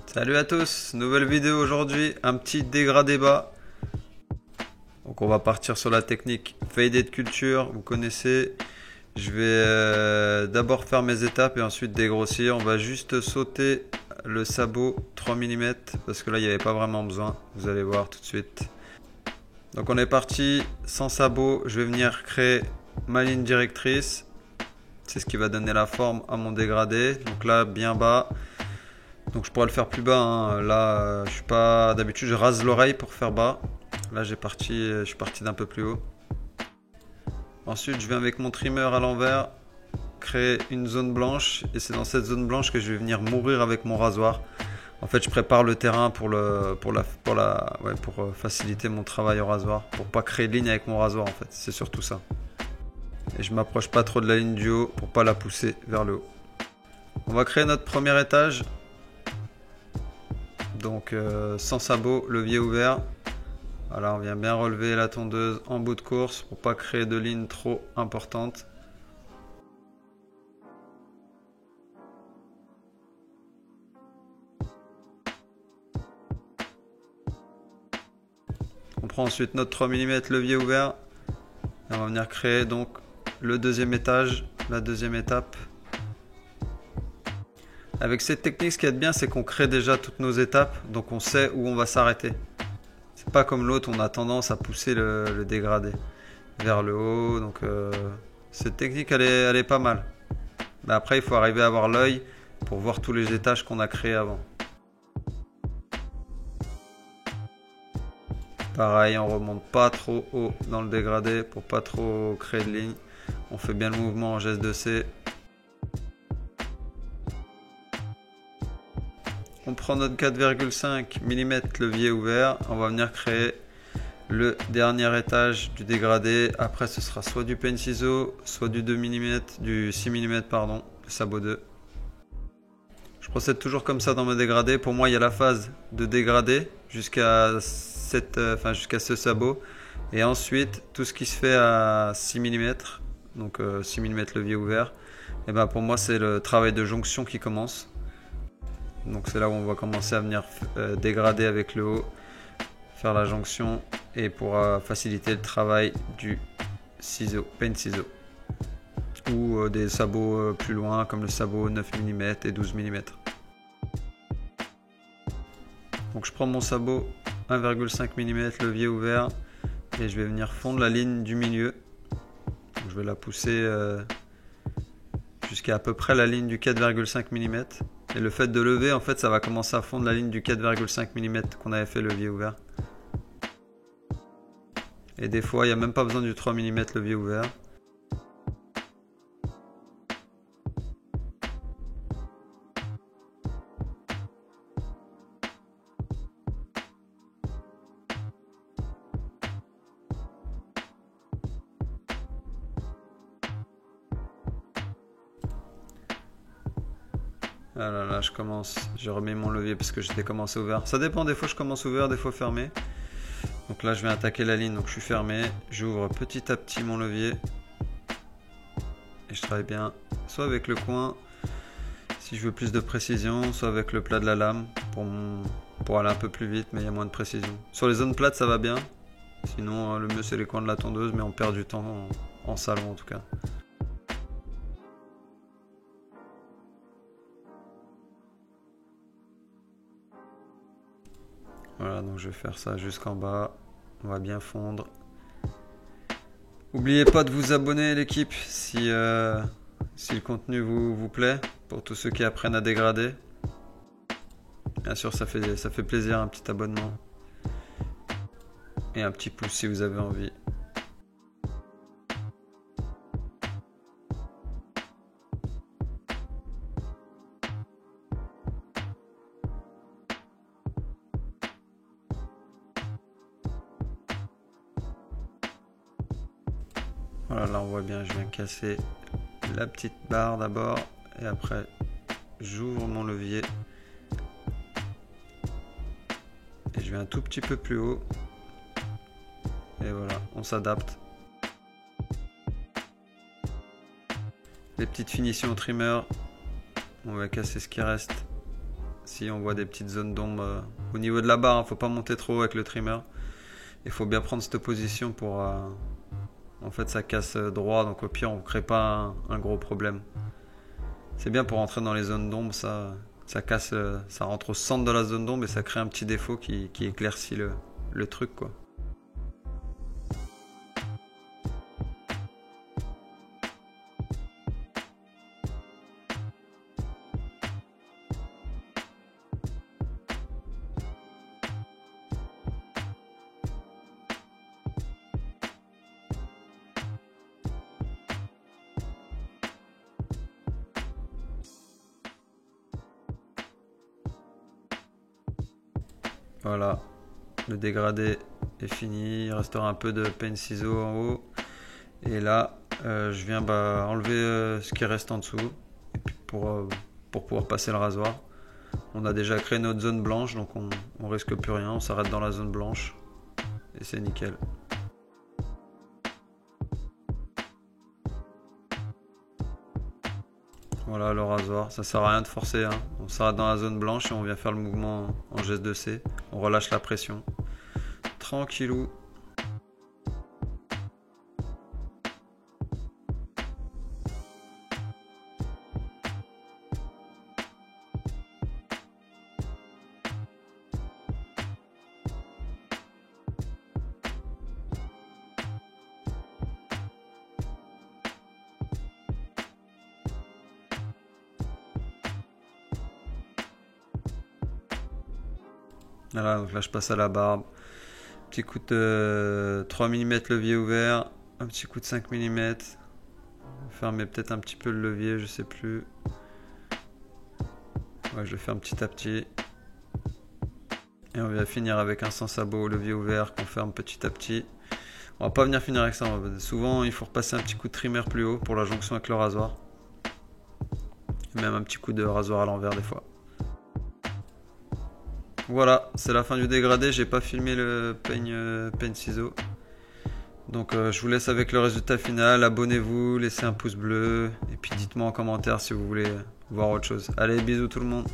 Salut à tous, nouvelle vidéo aujourd'hui, un petit dégradé bas. Donc on va partir sur la technique faded culture, vous connaissez. Je vais d'abord faire mes étapes et ensuite dégrossir. On va juste sauter le sabot 3 mm parce que là il n'y avait pas vraiment besoin, vous allez voir tout de suite. Donc on est parti sans sabot, je vais venir créer ma ligne directrice. C'est ce qui va donner la forme à mon dégradé. Donc là bien bas. Donc je pourrais le faire plus bas, hein. Là je suis pas d'habitude, je rase l'oreille pour faire bas. Là je suis parti d'un peu plus haut. Ensuite je viens avec mon trimmer à l'envers créer une zone blanche et c'est dans cette zone blanche que je vais venir mourir avec mon rasoir. En fait je prépare le terrain pour faciliter mon travail au rasoir, pour pas créer de ligne avec mon rasoir en fait, c'est surtout ça. Et je m'approche pas trop de la ligne du haut pour pas la pousser vers le haut. On va créer notre premier étage. Donc sans sabot, levier ouvert. Voilà, on vient bien relever la tondeuse en bout de course pour pas créer de lignes trop importantes. On prend ensuite notre 3 mm levier ouvert. Et on va venir créer donc le deuxième étage, la deuxième étape. Avec cette technique, ce qui est bien, c'est qu'on crée déjà toutes nos étapes, donc on sait où on va s'arrêter. C'est pas comme l'autre, on a tendance à pousser le dégradé vers le haut. Donc cette technique, elle est pas mal. Mais après, il faut arriver à avoir l'œil pour voir tous les étages qu'on a créés avant. Pareil, on remonte pas trop haut dans le dégradé pour pas trop créer de ligne. On fait bien le mouvement en geste de C. On prend notre 4,5 mm levier ouvert, on va venir créer le dernier étage du dégradé. Après ce sera soit du peigne ciseau, soit du 2 mm, du 6 mm pardon, le sabot 2. Je procède toujours comme ça dans mes dégradés. Pour moi il y a la phase de dégradé jusqu'à ce sabot. Et ensuite tout ce qui se fait à 6 mm, donc 6 mm levier ouvert, et ben pour moi c'est le travail de jonction qui commence. Donc c'est là où on va commencer à venir dégrader avec le haut, faire la jonction et pour faciliter le travail du ciseau, peigne ciseau. Ou des sabots plus loin comme le sabot 9 mm et 12 mm. Donc je prends mon sabot 1,5 mm levier ouvert et je vais venir fondre la ligne du milieu. Donc, je vais la pousser jusqu'à peu près la ligne du 4,5 mm. Et le fait de lever, en fait, ça va commencer à fondre la ligne du 4,5 mm qu'on avait fait levier ouvert. Et des fois, il n'y a même pas besoin du 3 mm levier ouvert. Ah là là, je remets mon levier parce que j'étais commencé ouvert. Ça dépend, des fois je commence ouvert, des fois fermé. Donc là je vais attaquer la ligne, donc je suis fermé. J'ouvre petit à petit mon levier. Et je travaille bien, soit avec le coin, si je veux plus de précision, soit avec le plat de la lame pour aller un peu plus vite, mais il y a moins de précision. Sur les zones plates ça va bien. Sinon le mieux c'est les coins de la tondeuse, mais on perd du temps en salon en tout cas. Voilà, donc je vais faire ça jusqu'en bas. On va bien fondre. N'oubliez pas de vous abonner l'équipe si le contenu vous plaît, pour tous ceux qui apprennent à dégrader. Bien sûr, ça fait plaisir, un petit abonnement. Et un petit pouce si vous avez envie. Voilà, là on voit bien, je viens casser la petite barre d'abord et après j'ouvre mon levier et je vais un tout petit peu plus haut et voilà, on s'adapte. Les petites finitions au trimmer, on va casser ce qui reste Ici on voit des petites zones d'ombre au niveau de la barre, faut pas monter trop haut avec le trimmer. Il faut bien prendre cette position pour... en fait ça casse droit, donc au pire on crée pas un gros problème. C'est bien pour rentrer dans les zones d'ombre, ça casse, ça rentre au centre de la zone d'ombre et ça crée un petit défaut qui éclaircit le truc quoi. Voilà, le dégradé est fini, il restera un peu de peigne ciseau en haut. Et là, je viens enlever ce qui reste en dessous et puis pour pouvoir passer le rasoir. On a déjà créé notre zone blanche, donc on risque plus rien, on s'arrête dans la zone blanche et c'est nickel. Voilà le rasoir, ça sert à rien de forcer, hein. On s'arrête dans la zone blanche et on vient faire le mouvement en geste de C. On relâche la pression. Tranquillou. Voilà, donc là je passe à la barbe. Petit coup de 3 mm levier ouvert, un petit coup de 5 mm. Fermer peut-être un petit peu le levier, je sais plus. Ouais, je le ferme petit à petit. Et on va finir avec un sans sabot levier ouvert qu'on ferme petit à petit. On va pas venir finir avec ça. Souvent il faut repasser un petit coup de trimmer plus haut pour la jonction avec le rasoir. Et même un petit coup de rasoir à l'envers des fois. Voilà, c'est la fin du dégradé, j'ai pas filmé le peigne ciseau. Donc je vous laisse avec le résultat final, abonnez-vous, laissez un pouce bleu, et puis dites-moi en commentaire si vous voulez voir autre chose. Allez, bisous tout le monde.